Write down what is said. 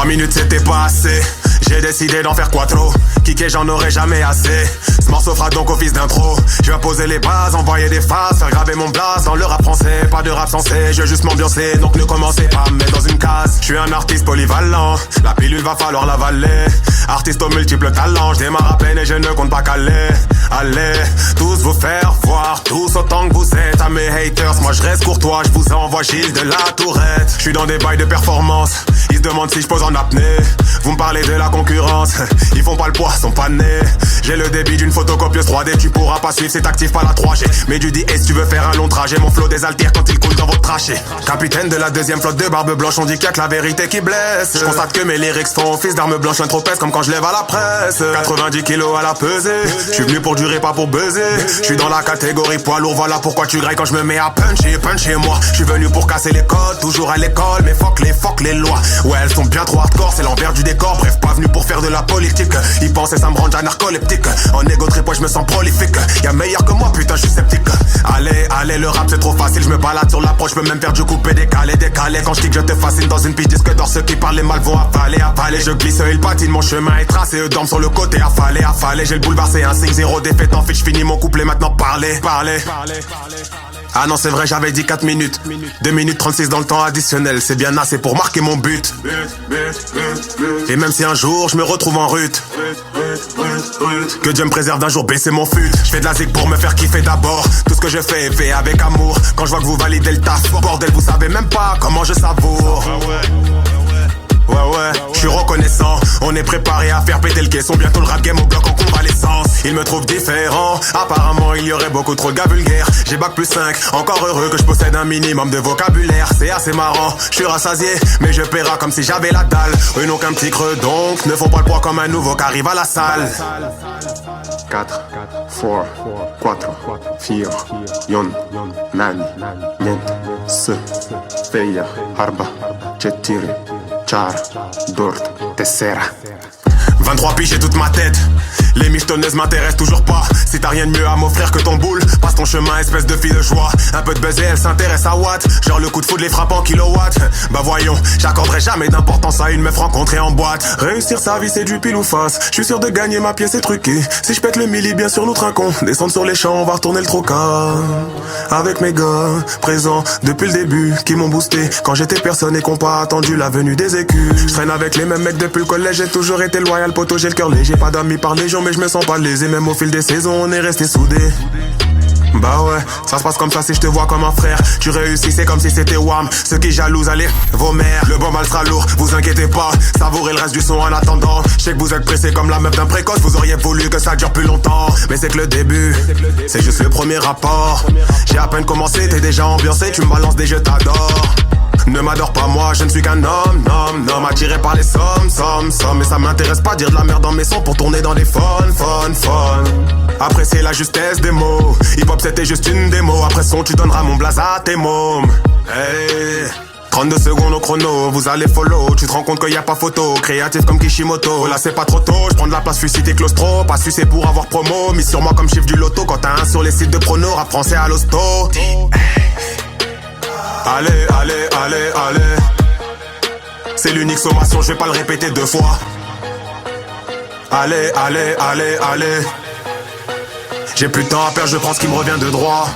3 minutes c'était pas assez. J'ai décidé d'en faire quattro. Kické, j'en aurai jamais assez. Ce morceau fera donc office d'intro. Je vais poser les bases, envoyer des phases, faire graver mon blast dans le rap français. Pas de rap sensé, je veux juste m'ambiancer. Donc ne commencez pas à me mettre dans une case. Je suis un artiste polyvalent, la pilule va falloir l'avaler. Artiste aux multiples talents, je démarre à peine et je ne compte pas caler. Allez, tous vous faire voir, tous autant que vous êtes. À mes haters, moi je reste courtois, je vous envoie Gilles de la Tourette. Je suis dans des bails de performance, ils se demandent si je pose en apnée. Vous me parlez de la concurrence, ils font pas le poids, sont pas nés. J'ai le débit d'une photocopieuse 3D, tu pourras pas suivre, c'est actif pas la 3G. Mais du dis, si tu veux faire un long trajet, mon flow désaltère quand il coule dans votre trachée. Capitaine de la deuxième flotte de barbe blanche, on dit qu'il y a que la vérité qui blesse. Je constate que mes lyrics font office d'armes blanches, un trop pèse comme quand je lève à la presse. 90 kilos à la pesée, je suis venu pour durer, pas pour buzzer. Je suis dans la catégorie poids lourd, voilà pourquoi tu grailles quand je me mets à puncher moi. Je suis venu pour casser les codes, toujours à l'école, mais fuck les lois. Ouais, elles sont bien trop hardcore, c'est l'envers du décor. Bref, pas venu pour faire de la politique. Ils pensaient ça me rend déjà narcoleptique. En égo trip, je me sens prolifique. Y'a meilleur que moi, putain, je suis sceptique. Allez, le rap c'est trop facile. Je me balade sur l'approche, je peux même faire du coupé décalé. Quand je kick, je te fascine dans une piste disque d'or. Ceux qui parlent les mal vont avaler. Je glisse, ils patinent, mon chemin est tracé. Eux dorment sur le côté, affalé. J'ai le boulevard, c'est un signe, 0 défaite. En fait, je finis mon couplet, maintenant parlez. Ah non, c'est vrai, j'avais dit 4 minutes. 2 minutes 36 dans le temps additionnel. C'est bien assez pour marquer mon but. Et même si un jour je me retrouve en rut, que Dieu me préserve d'un jour baisser mon fut. Je fais de la zig pour me faire kiffer d'abord. Tout ce que je fais est fait avec amour. Quand je vois que vous validez le taf, bordel, vous savez même pas comment je savoure. Ouais, je suis reconnaissant. On est préparé à faire péter le caisson. Bientôt le rap game au bloc en convalescence. Ils me trouvent différent. Apparemment il y aurait beaucoup trop de gars vulgaires. J'ai bac plus 5, encore heureux que je possède un minimum de vocabulaire. C'est assez marrant, je suis rassasié, mais je paierai comme si j'avais la dalle. Eux n'ont qu'un petit creux donc ne font pas le poids comme un nouveau qui arrive à la salle. 4, 4, 4, yon, nan, nient, se, feia, arba, cetiri, char, dort, tessera. 23 piges et toute ma tête. Les michetonneuses m'intéressent toujours pas. Si t'as rien de mieux à m'offrir que ton boule, passe ton chemin, espèce de fille de joie. Un peu de buzz et elle s'intéresse à Watt. Genre le coup de foudre les frappe en kilowatts. Bah voyons, j'accorderai jamais d'importance à une meuf rencontrée en boîte. Réussir sa vie c'est du pile ou face. Je suis sûr de gagner ma pièce et truquée. Si je pète le milli bien sûr nous trinquons. Descendre sur les champs, on va retourner le trocas. Avec mes gars, présents depuis le début, qui m'ont boosté quand j'étais personne et qu'on pas attendu la venue des écus. Je traîne avec les mêmes mecs depuis le collège, j'ai toujours été loyal, poto, j'ai le cœur léger. Pas d'amis par légion mais je me sens pas lésé. Même au fil des saisons on est resté soudés. Bah ouais, ça se passe comme ça si je te vois comme un frère. Tu réussis, c'est comme si c'était Wham. Ceux qui jalousent, allez, vos mères. Le bon mal sera lourd, vous inquiétez pas. Savourez le reste du son en attendant. Je sais que vous êtes pressés comme la meuf d'un précoce. Vous auriez voulu que ça dure plus longtemps. Mais c'est que le début, c'est juste le premier rapport. J'ai à peine commencé, t'es déjà ambiancé. Tu me balances des jeux, t'adores. Ne m'adore pas moi, je ne suis qu'un homme, attiré par les sommes. Mais ça m'intéresse pas dire de la merde dans mes sons pour tourner dans des fun. Apprécier la justesse des mots. Hip-hop c'était juste une démo. Après son tu donneras mon blaze à tes mômes. Hey. 32 secondes au chrono, vous allez follow. Tu te rends compte qu'il y a pas photo. Créatif comme Kishimoto. Là c'est pas trop tôt, je prends de la place, je suis cité claustro. Pas sucé pour avoir promo. Mis sur moi comme chiffre du loto. Quand t'as un sur les sites de prono. Rap français à l'hosto. Allez. C'est l'unique sommation, je vais pas le répéter 2 fois. Allez. J'ai plus de temps à perdre, je prends ce qui me revient de droit.